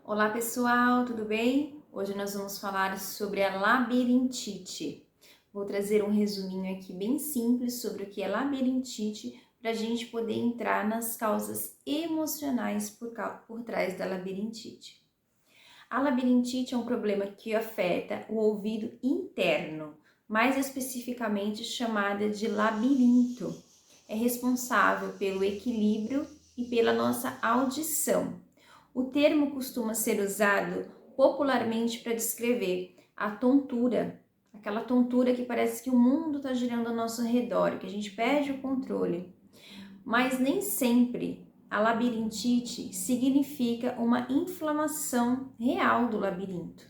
Olá pessoal, tudo bem? Hoje nós vamos falar sobre a labirintite. Vou trazer um resuminho aqui bem simples sobre o que é labirintite para a gente poder entrar nas causas emocionais por trás da labirintite. A labirintite é um problema que afeta o ouvido interno, mais especificamente chamada de labirinto. É responsável pelo equilíbrio e pela nossa audição. O termo costuma ser usado popularmente para descrever a tontura, aquela tontura que parece que o mundo está girando ao nosso redor, que a gente perde o controle. Mas nem sempre a labirintite significa uma inflamação real do labirinto.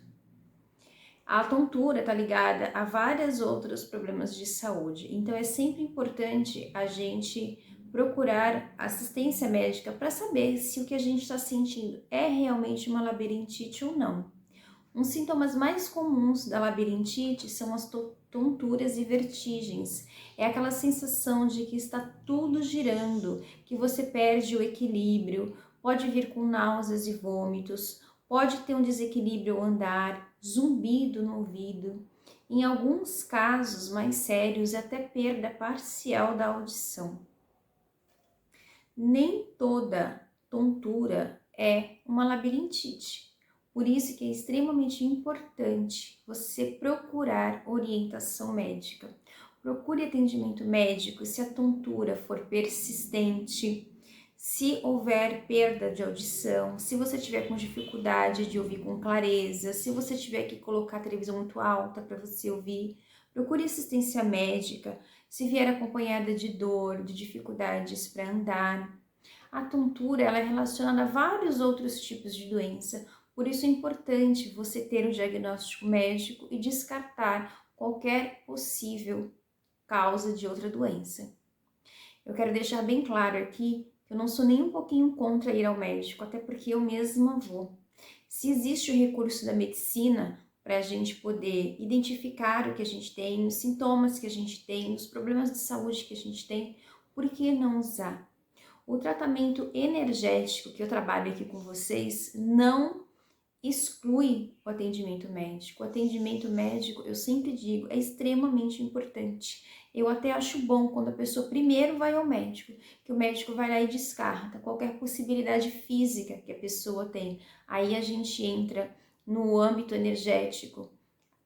A tontura está ligada a vários outros problemas de saúde, então é sempre importante a gente procurar assistência médica para saber se o que a gente está sentindo é realmente uma labirintite ou não. Uns sintomas mais comuns da labirintite são as tonturas e vertigens. É aquela sensação de que está tudo girando, que você perde o equilíbrio, pode vir com náuseas e vômitos, pode ter um desequilíbrio ao andar, zumbido no ouvido. Em alguns casos mais sérios, até perda parcial da audição. Nem toda tontura é uma labirintite. Por isso que é extremamente importante você procurar orientação médica. Procure atendimento médico se a tontura for persistente, se houver perda de audição, se você tiver com dificuldade de ouvir com clareza, se você tiver que colocar a televisão muito alta para você ouvir, procure assistência médica. Se vier acompanhada de dor, de dificuldades para andar. A tontura ela é relacionada a vários outros tipos de doença, por isso é importante você ter um diagnóstico médico e descartar qualquer possível causa de outra doença. Eu quero deixar bem claro aqui que eu não sou nem um pouquinho contra ir ao médico, até porque eu mesma vou. Se existe o recurso da medicina para a gente poder identificar o que a gente tem, os sintomas que a gente tem, os problemas de saúde que a gente tem, por que não usar? O tratamento energético que eu trabalho aqui com vocês não exclui o atendimento médico. O atendimento médico, eu sempre digo, é extremamente importante. Eu até acho bom quando a pessoa primeiro vai ao médico, que o médico vai lá e descarta qualquer possibilidade física que a pessoa tem. Aí a gente entra no âmbito energético,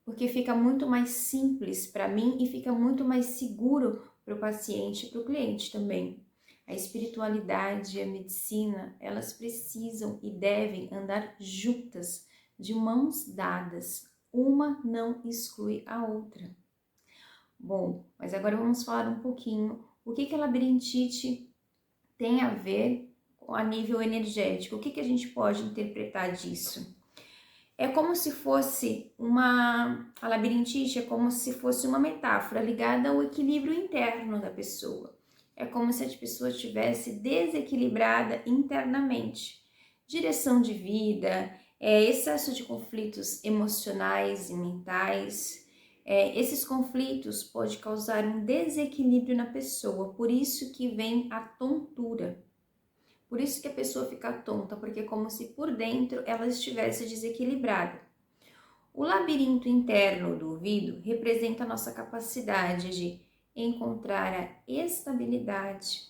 porque fica muito mais simples para mim e fica muito mais seguro para o paciente e para o cliente também. A espiritualidade e a medicina, elas precisam e devem andar juntas, de mãos dadas. Uma não exclui a outra. Bom, mas agora vamos falar um pouquinho o que a labirintite tem a ver a nível energético. O que a gente pode interpretar disso? É como se fosse a labirintite é como se fosse uma metáfora ligada ao equilíbrio interno da pessoa. É como se a pessoa estivesse desequilibrada internamente. Direção de vida, excesso de conflitos emocionais e mentais. Esses conflitos podem causar um desequilíbrio na pessoa, por isso que vem a tontura. Por isso que a pessoa fica tonta, porque é como se por dentro ela estivesse desequilibrada. O labirinto interno do ouvido representa a nossa capacidade de encontrar a estabilidade,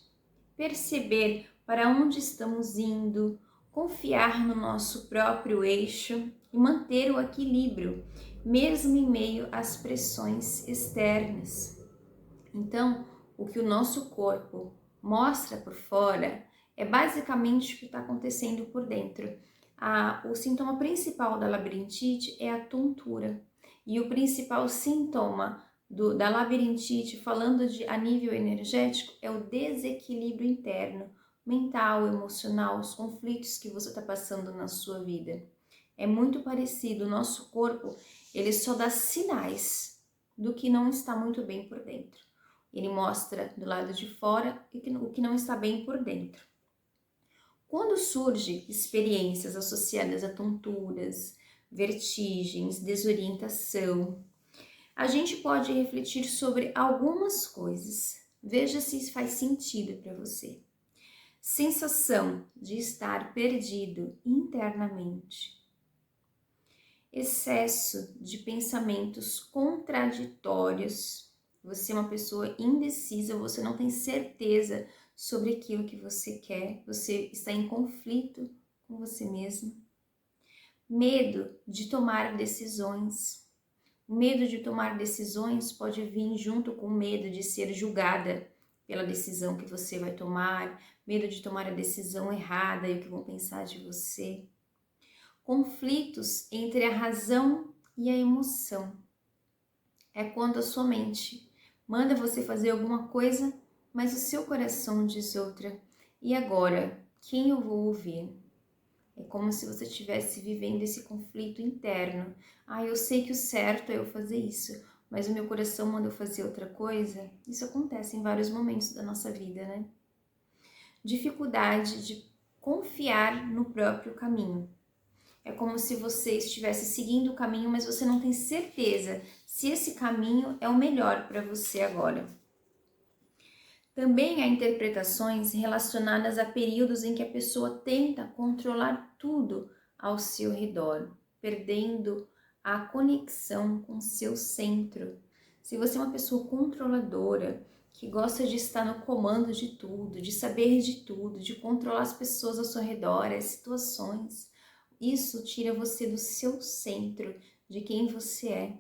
perceber para onde estamos indo, confiar no nosso próprio eixo e manter o equilíbrio, mesmo em meio às pressões externas. Então, o que o nosso corpo mostra por fora é basicamente o que está acontecendo por dentro. O sintoma principal da labirintite é a tontura. E o principal sintoma da labirintite, falando a nível energético, é o desequilíbrio interno, mental, emocional, os conflitos que você está passando na sua vida. É muito parecido, o nosso corpo, ele só dá sinais do que não está muito bem por dentro. Ele mostra do lado de fora o que não está bem por dentro. Quando surgem experiências associadas a tonturas, vertigens, desorientação, a gente pode refletir sobre algumas coisas. Veja se faz sentido para você. sensação de estar perdido internamente, excesso de pensamentos contraditórios, você é uma pessoa indecisa, você não tem certeza sobre aquilo que você quer, você está em conflito com você mesmo, medo de tomar decisões. O medo de tomar decisões pode vir junto com o medo de ser julgada pela decisão que você vai tomar, medo de tomar a decisão errada e o que vão pensar de você. Conflitos entre a razão e a emoção. É quando a sua mente manda você fazer alguma coisa, mas o seu coração diz outra. E agora, quem eu vou ouvir? É como se você estivesse vivendo esse conflito interno. Eu sei que o certo é eu fazer isso, mas o meu coração manda eu fazer outra coisa. Isso acontece em vários momentos da nossa vida, né? Dificuldade de confiar no próprio caminho. É como se você estivesse seguindo o caminho, mas você não tem certeza se esse caminho é o melhor para você agora. Também há interpretações relacionadas a períodos em que a pessoa tenta controlar tudo ao seu redor, perdendo a conexão com seu centro. Se você é uma pessoa controladora, que gosta de estar no comando de tudo, de saber de tudo, de controlar as pessoas ao seu redor, as situações, isso tira você do seu centro, de quem você é,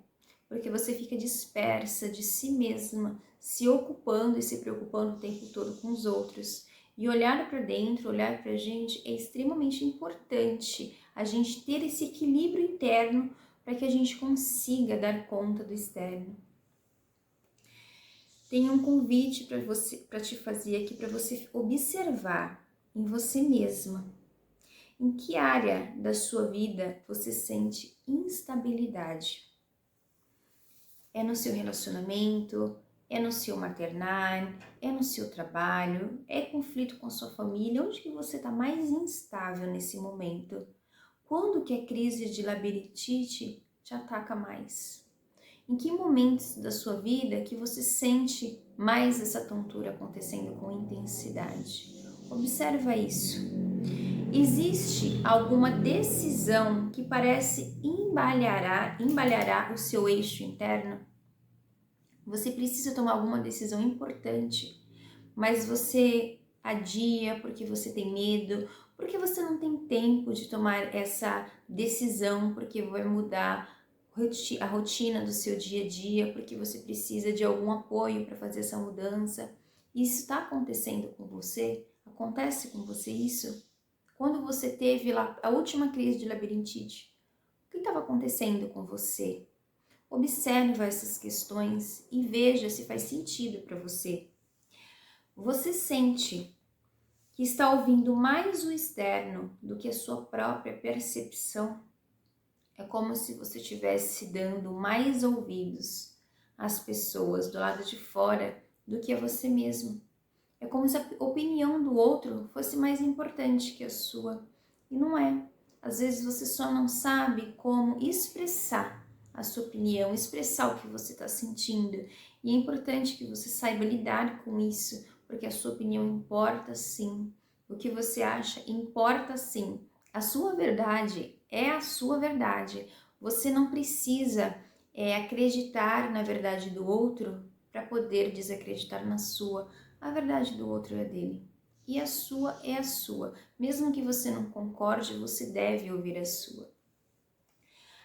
porque você fica dispersa de si mesma, se ocupando e se preocupando o tempo todo com os outros. E olhar para dentro, olhar para a gente é extremamente importante, a gente ter esse equilíbrio interno para que a gente consiga dar conta do externo. Tenho um convite para te fazer aqui, para você observar em você mesma. Em que área da sua vida você sente instabilidade? É no seu relacionamento? É no seu maternar? É no seu trabalho? É conflito com a sua família? Onde que você está mais instável nesse momento? Quando que a crise de labirintite te ataca mais? Em que momentos da sua vida que você sente mais essa tontura acontecendo com intensidade? Observa isso. Existe alguma decisão que parece embalhará o seu eixo interno? Você precisa tomar alguma decisão importante, mas você adia porque você tem medo, porque você não tem tempo de tomar essa decisão, porque vai mudar a rotina do seu dia a dia, porque você precisa de algum apoio para fazer essa mudança. Isso está acontecendo com você? Acontece com você isso? Quando você teve lá a última crise de labirintite, o que estava acontecendo com você? Observe essas questões e veja se faz sentido para você. Você sente que está ouvindo mais o externo do que a sua própria percepção? É como se você estivesse dando mais ouvidos às pessoas do lado de fora do que a você mesmo. É como se a opinião do outro fosse mais importante que a sua. E não é. Às vezes você só não sabe como expressar a sua opinião, expressar o que você está sentindo. E é importante que você saiba lidar com isso, porque a sua opinião importa sim. O que você acha importa sim. A sua verdade é a sua verdade. Você não precisa acreditar na verdade do outro para poder desacreditar na sua. A verdade do outro é dele e a sua é a sua. Mesmo que você não concorde, você deve ouvir a sua.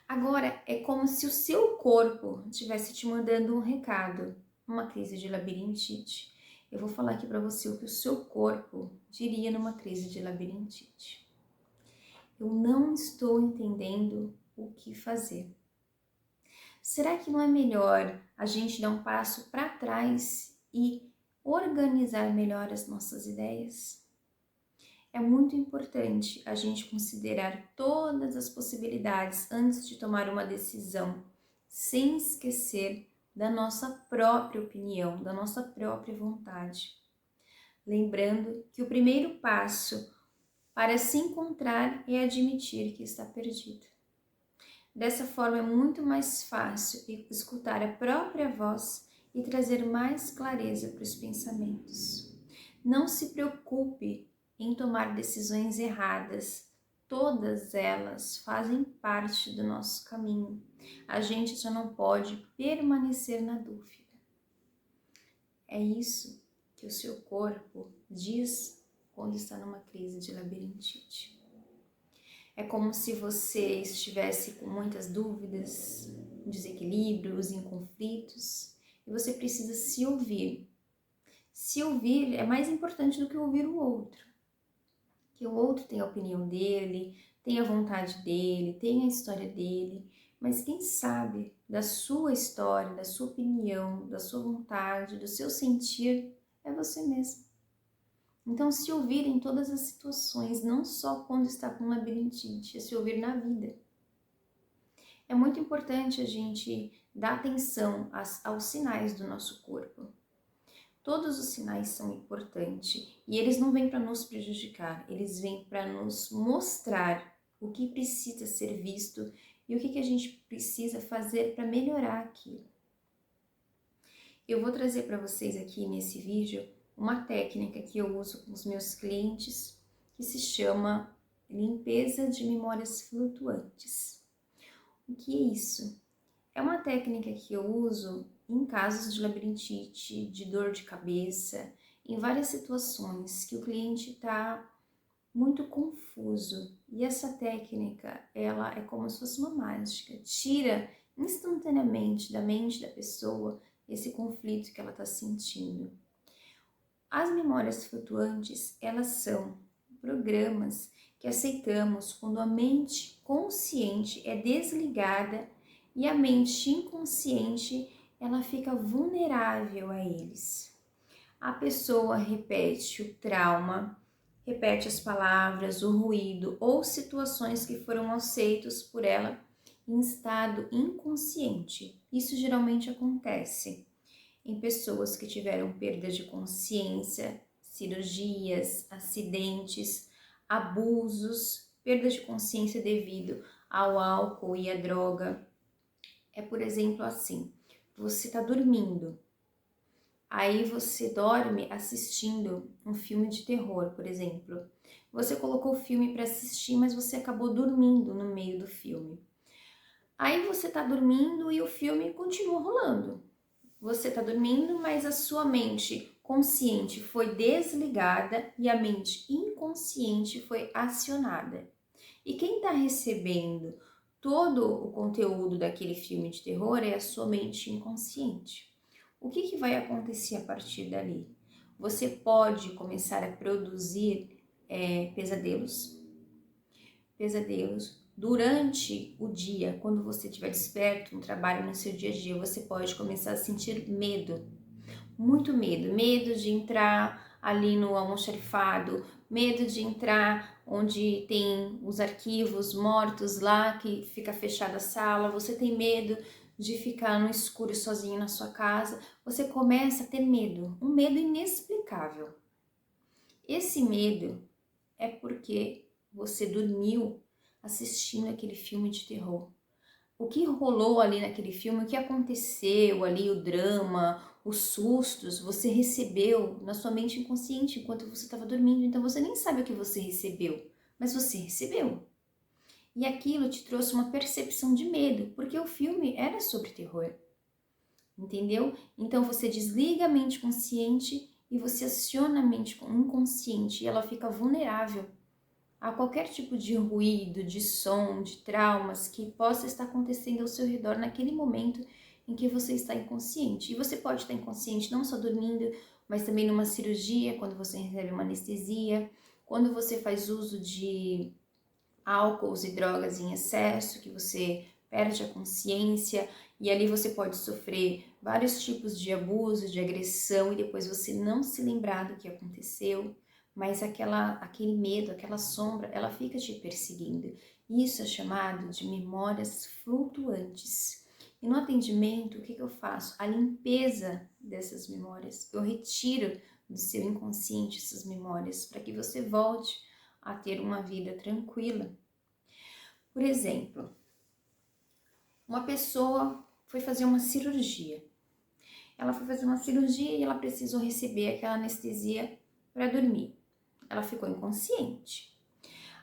Agora, é como se o seu corpo estivesse te mandando um recado, uma crise de labirintite. Eu vou falar aqui para você o que o seu corpo diria numa crise de labirintite. Eu não estou entendendo o que fazer. Será que não é melhor a gente dar um passo para trás e organizar melhor as nossas ideias? É muito importante a gente considerar todas as possibilidades antes de tomar uma decisão, sem esquecer da nossa própria opinião, da nossa própria vontade. Lembrando que o primeiro passo para se encontrar é admitir que está perdido. Dessa forma é muito mais fácil escutar a própria voz e trazer mais clareza para os pensamentos. Não se preocupe em tomar decisões erradas. Todas elas fazem parte do nosso caminho. A gente só não pode permanecer na dúvida. É isso que o seu corpo diz quando está numa crise de labirintite. É como se você estivesse com muitas dúvidas, desequilíbrios, em conflitos, e você precisa se ouvir. Se ouvir é mais importante do que ouvir o outro. Que o outro tem a opinião dele, tem a vontade dele, tem a história dele, mas quem sabe da sua história, da sua opinião, da sua vontade, do seu sentir, é você mesmo. Então, se ouvir em todas as situações, não só quando está com labirintite, é se ouvir na vida. É muito importante a gente dar atenção aos sinais do nosso corpo. Todos os sinais são importantes e eles não vêm para nos prejudicar, eles vêm para nos mostrar o que precisa ser visto e o que a gente precisa fazer para melhorar aquilo. Eu vou trazer para vocês aqui nesse vídeo uma técnica que eu uso com os meus clientes, que se chama limpeza de memórias flutuantes. O que é isso? É uma técnica que eu uso em casos de labirintite, de dor de cabeça, em várias situações que o cliente está muito confuso. E essa técnica, ela é como se fosse uma mágica, tira instantaneamente da mente da pessoa esse conflito que ela está sentindo. As memórias flutuantes, elas são programas que aceitamos quando a mente consciente é desligada e a mente inconsciente, ela fica vulnerável a eles. A pessoa repete o trauma, repete as palavras, o ruído ou situações que foram aceitos por ela em estado inconsciente. Isso geralmente acontece em pessoas que tiveram perda de consciência, cirurgias, acidentes, abusos, perda de consciência devido ao álcool e à droga. É, por exemplo, assim, você está dormindo, aí você dorme assistindo um filme de terror, por exemplo. Você colocou o filme para assistir, mas você acabou dormindo no meio do filme. Aí você está dormindo e o filme continua rolando. Você está dormindo, mas a sua mente consciente foi desligada e a mente inconsciente foi acionada. E quem está recebendo todo o conteúdo daquele filme de terror é a sua mente inconsciente. O que vai acontecer a partir dali? Você pode começar a produzir pesadelos durante o dia, quando você estiver desperto no trabalho, no seu dia a dia, você pode começar a sentir medo, muito medo, medo de entrar ali no almoxarifado, medo de entrar onde tem os arquivos mortos lá, que fica fechada a sala, você tem medo de ficar no escuro sozinho na sua casa, você começa a ter medo, um medo inexplicável. Esse medo é porque você dormiu assistindo aquele filme de terror. O que rolou ali naquele filme, o que aconteceu ali, o drama, os sustos, você recebeu na sua mente inconsciente enquanto você estava dormindo. Então você nem sabe o que você recebeu, mas você recebeu. E aquilo te trouxe uma percepção de medo, porque o filme era sobre terror. Entendeu? Então você desliga a mente consciente e você aciona a mente inconsciente e ela fica vulnerável a qualquer tipo de ruído, de som, de traumas que possa estar acontecendo ao seu redor naquele momento em que você está inconsciente. E você pode estar inconsciente não só dormindo, mas também numa cirurgia, quando você recebe uma anestesia, quando você faz uso de álcools e drogas em excesso, que você perde a consciência e ali você pode sofrer vários tipos de abuso, de agressão e depois você não se lembrar do que aconteceu. Mas aquele medo, aquela sombra, ela fica te perseguindo. Isso é chamado de memórias flutuantes. E no atendimento, o que eu faço? A limpeza dessas memórias. Eu retiro do seu inconsciente essas memórias para que você volte a ter uma vida tranquila. Por exemplo, uma pessoa foi fazer uma cirurgia. Ela foi fazer uma cirurgia e ela precisou receber aquela anestesia para dormir. ela ficou inconsciente.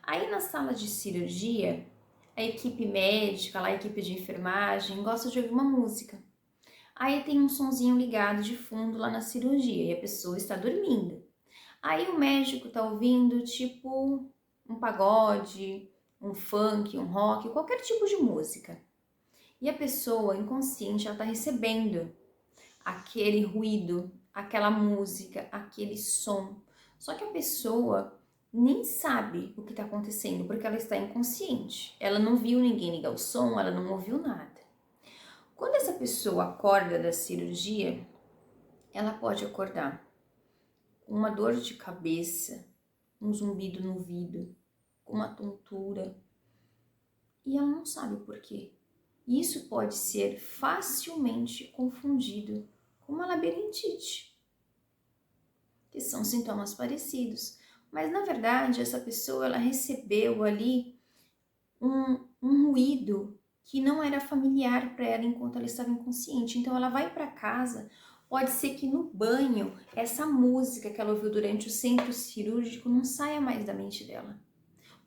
Aí na sala de cirurgia, a equipe médica, lá, a equipe de enfermagem, gosta de ouvir uma música. Aí tem um sonzinho ligado de fundo lá na cirurgia e a pessoa está dormindo. Aí o médico tá ouvindo tipo um pagode, um funk, um rock, qualquer tipo de música. E a pessoa inconsciente, ela tá recebendo aquele ruído, aquela música, aquele som. Só que a pessoa nem sabe o que está acontecendo porque ela está inconsciente. Ela não viu ninguém ligar o som, ela não ouviu nada. Quando essa pessoa acorda da cirurgia, ela pode acordar com uma dor de cabeça, um zumbido no ouvido, com uma tontura, e ela não sabe por quê. Isso pode ser facilmente confundido com uma labirintite, que são sintomas parecidos. Mas na verdade, essa pessoa ela recebeu ali um ruído que não era familiar para ela enquanto ela estava inconsciente. Então ela vai para casa, pode ser que no banho essa música que ela ouviu durante o centro cirúrgico não saia mais da mente dela.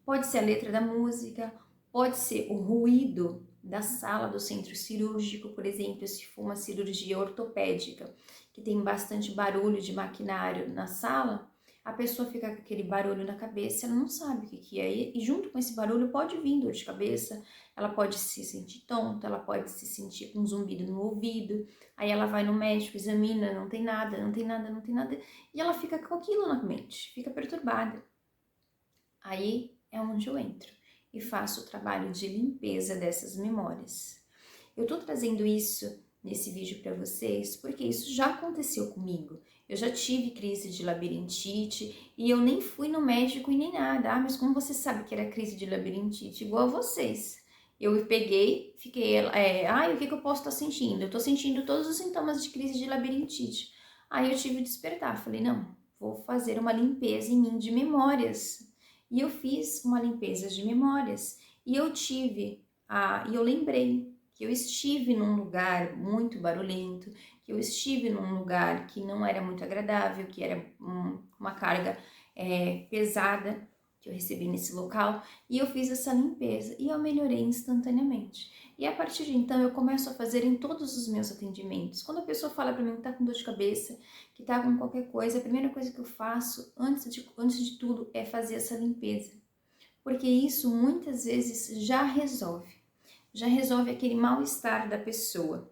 Pode ser a letra da música, pode ser o ruído da sala do centro cirúrgico, por exemplo, se for uma cirurgia ortopédica, que tem bastante barulho de maquinário na sala, a pessoa fica com aquele barulho na cabeça, ela não sabe o que é, e junto com esse barulho pode vir dor de cabeça, ela pode se sentir tonta, ela pode se sentir com um zumbido no ouvido, aí ela vai no médico, examina, não tem nada, não tem nada, não tem nada, e ela fica com aquilo na mente, fica perturbada. Aí é onde eu entro e faço o trabalho de limpeza dessas memórias. Eu tô trazendo isso nesse vídeo para vocês porque isso já aconteceu comigo. Eu já tive crise de labirintite e eu nem fui no médico e nem nada. Ah, mas como você sabe que era crise de labirintite? Igual a vocês. Eu peguei, fiquei, o que eu posso estar sentindo? Eu tô sentindo todos os sintomas de crise de labirintite. Aí eu tive que despertar, falei, não, vou fazer uma limpeza em mim de memórias. E eu fiz uma limpeza de memórias e eu lembrei que eu estive num lugar muito barulhento, que eu estive num lugar que não era muito agradável, que era uma carga pesada que eu recebi nesse local, e eu fiz essa limpeza e eu melhorei instantaneamente. E a partir de então eu começo a fazer em todos os meus atendimentos. Quando a pessoa fala para mim que tá com dor de cabeça, que tá com qualquer coisa, a primeira coisa que eu faço antes de tudo é fazer essa limpeza. Porque isso muitas vezes já resolve aquele mal-estar da pessoa.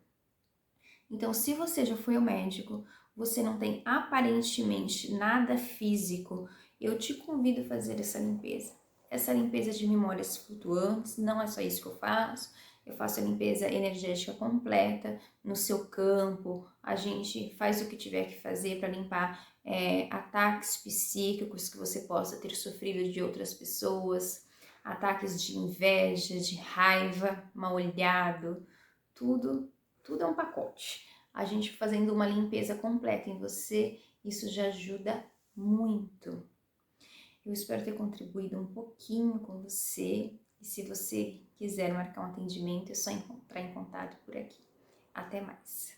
Então, se você já foi ao médico, você não tem aparentemente nada físico, eu te convido a fazer essa limpeza. Essa limpeza de memórias flutuantes, não é só isso que eu faço a limpeza energética completa no seu campo, a gente faz o que tiver que fazer para limpar ataques psíquicos que você possa ter sofrido de outras pessoas, ataques de inveja, de raiva, mal-olhado, tudo é um pacote. A gente fazendo uma limpeza completa em você, isso já ajuda muito. Eu espero ter contribuído um pouquinho com você. E se você quiser marcar um atendimento, é só entrar em contato por aqui. Até mais!